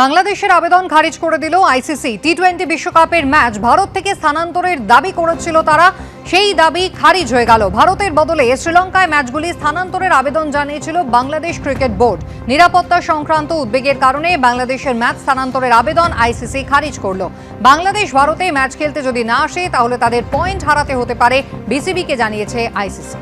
বাংলাদেশের আবেদন খারিজ করে দিল আইসিসি। টি-20 বিশ্বকাপের ম্যাচ ভারত থেকে স্থানান্তরের দাবি করেছিল তারা, সেই দাবি খারিজ হয়ে গেল। ভারতের বদলে শ্রীলঙ্কায় ম্যাচগুলি স্থানান্তরের আবেদন জানিয়েছিল বাংলাদেশ ক্রিকেট বোর্ড। নিরাপত্তা সংক্রান্ত উদ্বেগের কারণে বাংলাদেশের ম্যাচ স্থানান্তরের আবেদন আইসিসি খারিজ করল। বাংলাদেশ ভারতে ম্যাচ খেলতে যদি না আসে তাহলে তাদের পয়েন্ট হারাতে হতে পারে, বিসিবিকে জানিয়েছে আইসিসি।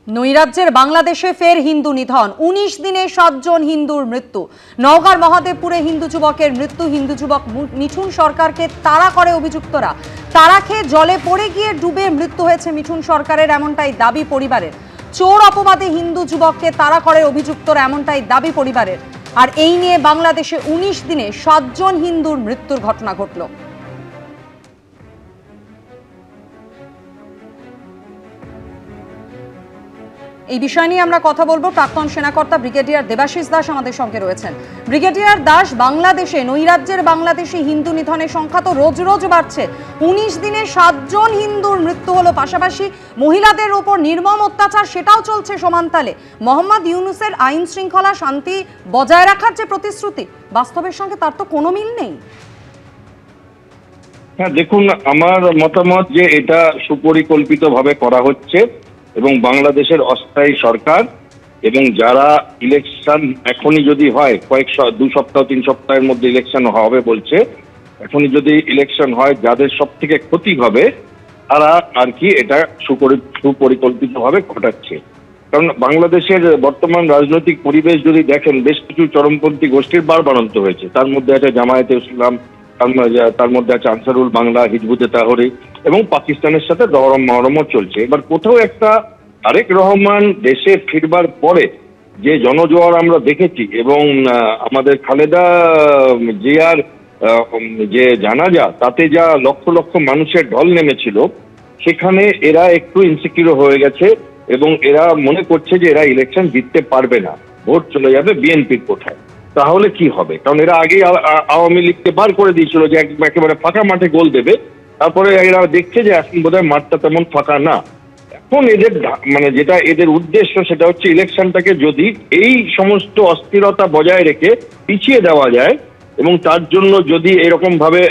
নৈরাজ্যের বাংলাদেশে ফের হিন্দু নিধন, 19 দিনে 7 জন হিন্দুর মৃত্যু। নওগাঁর মহাদেবপুরে হিন্দু যুবকের মৃত্যু। হিন্দু যুবক মিঠুন সরকারকে তাড়া করে অভিযুক্তরা। তাড়া খেয়ে জলে পড়ে গিয়ে ডুবে মৃত্যু হয়েছে মিঠুন সরকারের, এমনটাই দাবি পরিবারের। চোর অপবাদে হিন্দু যুবককে তাড়া করে অভিযুক্তরা, এমনটাই দাবি পরিবারের। আর এই নিয়ে বাংলাদেশে 19 দিনে 7 জন হিন্দুর মৃত্যুর ঘটনা ঘটল। এই বিষয় নিয়ে আমরা কথা বলবো। প্রাক্তন সেনাকর্তা ব্রিগেডিয়ার দেবাশিস দাস আমাদের সঙ্গে রয়েছেন। ব্রিগেডিয়ার দাস, বাংলাদেশে নৈরাজ্যের বাংলাদেশে হিন্দু নিধনের সংখ্যা তো রোজ রোজ বাড়ছে। 19 দিনে 7 জন হিন্দুর মৃত্যু হলো, পাশাপাশি মহিলাদের উপর নির্মম অত্যাচার সেটাও চলছে সমানতালে। মোহাম্মদ ইউনূসের আইন শৃঙ্খলা শান্তি বজায় রাখার যে প্রতিশ্রুতি, বাস্তবের সঙ্গে তার তো কোনো মিল নেই। হ্যাঁ, দেখুন, আমার মতামত যে এটা সুপরিকল্পিতভাবে করা হচ্ছে এবং বাংলাদেশের অস্থায়ী সরকার এবং যারা ইলেকশন এখনই যদি হয়, 2 সপ্তাহ 3 সপ্তাহের মধ্যে ইলেকশন হবে বলছে, এখনই যদি ইলেকশন হয় যাদের সব থেকে ক্ষতি হবে তারা আর কি এটা সুপরিকল্পিতভাবে ঘটাচ্ছে। কারণ বাংলাদেশের বর্তমান রাজনৈতিক পরিবেশ যদি দেখেন, বেশ কিছু চরমপন্থী গোষ্ঠীর বাড়বাড়ন্ত হয়েছে। তার মধ্যে আছে জামায়াতে ইসলাম, তার মধ্যে আছে আনসারুল বাংলা, হিজবুতে তাহরির এবং পাকিস্তানের সাথে দরম মহরমও চলছে। এবার কোথাও একটা তারেক রহমান দেশে ফিরবার পরে যে জনজোয়ার আমরা দেখেছি এবং আমাদের খালেদা জিয়ার যে জানাজা, তাতে যা লক্ষ লক্ষ মানুষের ঢল নেমেছিল, সেখানে এরা একটু ইনসিকিউর হয়ে গেছে এবং এরা মনে করছে যে এরা ইলেকশন জিততে পারবে না, ভোট চলে যাবে বিএনপির কোঠায়। তাহলে কি হবে? কারণ এরা আগেই আওয়ামী লীগকে বার করে দিয়েছিল যে একেবারে ফাঁকা মাঠে গোল দেবে। তারপরে এরা দেখছে যে এখন বোধহয় মাঠটা তেমন ফাঁকা না। এখন এদের মানে যেটা এদের উদ্দেশ্য সেটা হচ্ছে ইলেকশনটাকে যদি এই সমস্ত অস্থিরতা বজায় রেখে পিছিয়ে দেওয়া যায় এবং তার জন্য যদি এরকম ভাবে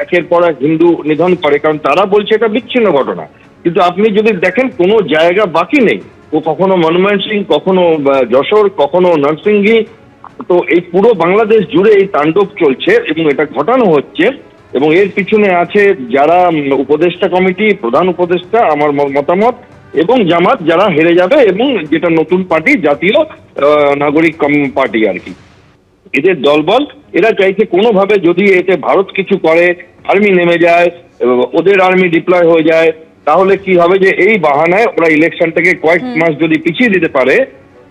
একের পর এক হিন্দু নিধন করে, কারণ তারা বলছে এটা বিচ্ছিন্ন ঘটনা, কিন্তু আপনি যদি দেখেন কোনো জায়গা বাকি নেই। ও কখনো ময়মনসিংহ, কখনো যশোর, কখনো নরসিংদী, তো এই পুরো বাংলাদেশ জুড়ে এই তাণ্ডব চলছে এবং এটা ঘটানো হচ্ছে। এবং এর পিছনে আছে যারা উপদেষ্টা কমিটি, প্রধান উপদেষ্টা, আমার মতামত, এবং জামাত, যারা হেরে যাবে এবং যেটা নতুন পার্টি, জাতীয় নাগরিক পার্টি আর কি, এদের দলবল। এরা চাইছে কোনোভাবে যদি এতে ভারত কিছু করে, আর্মি নেমে যায়, ওদের আর্মি ডিপ্লয় হয়ে যায়, তাহলে কি হবে যে এই বাহানায় ওরা ইলেকশনটাকে কয়েক মাস যদি পিছিয়ে দিতে পারে,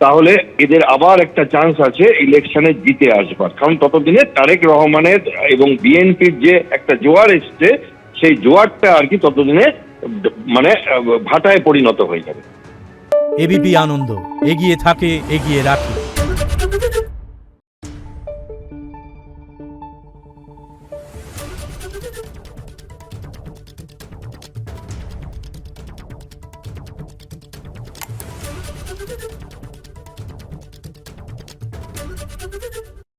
তাহলে এদের আবার একটা চান্স আছে ইলেকশনে জিতে আসবার। কারণ ততদিনে তারেক রহমানের এবং বিএনপির যে একটা জোয়ার এসছে, সেই জোয়ারটা আর কি ততদিনে মানে ভাটায় পরিণত হয়ে যাবে। এবিপি আনন্দ, এগিয়ে থাকে, এগিয়ে রাখে।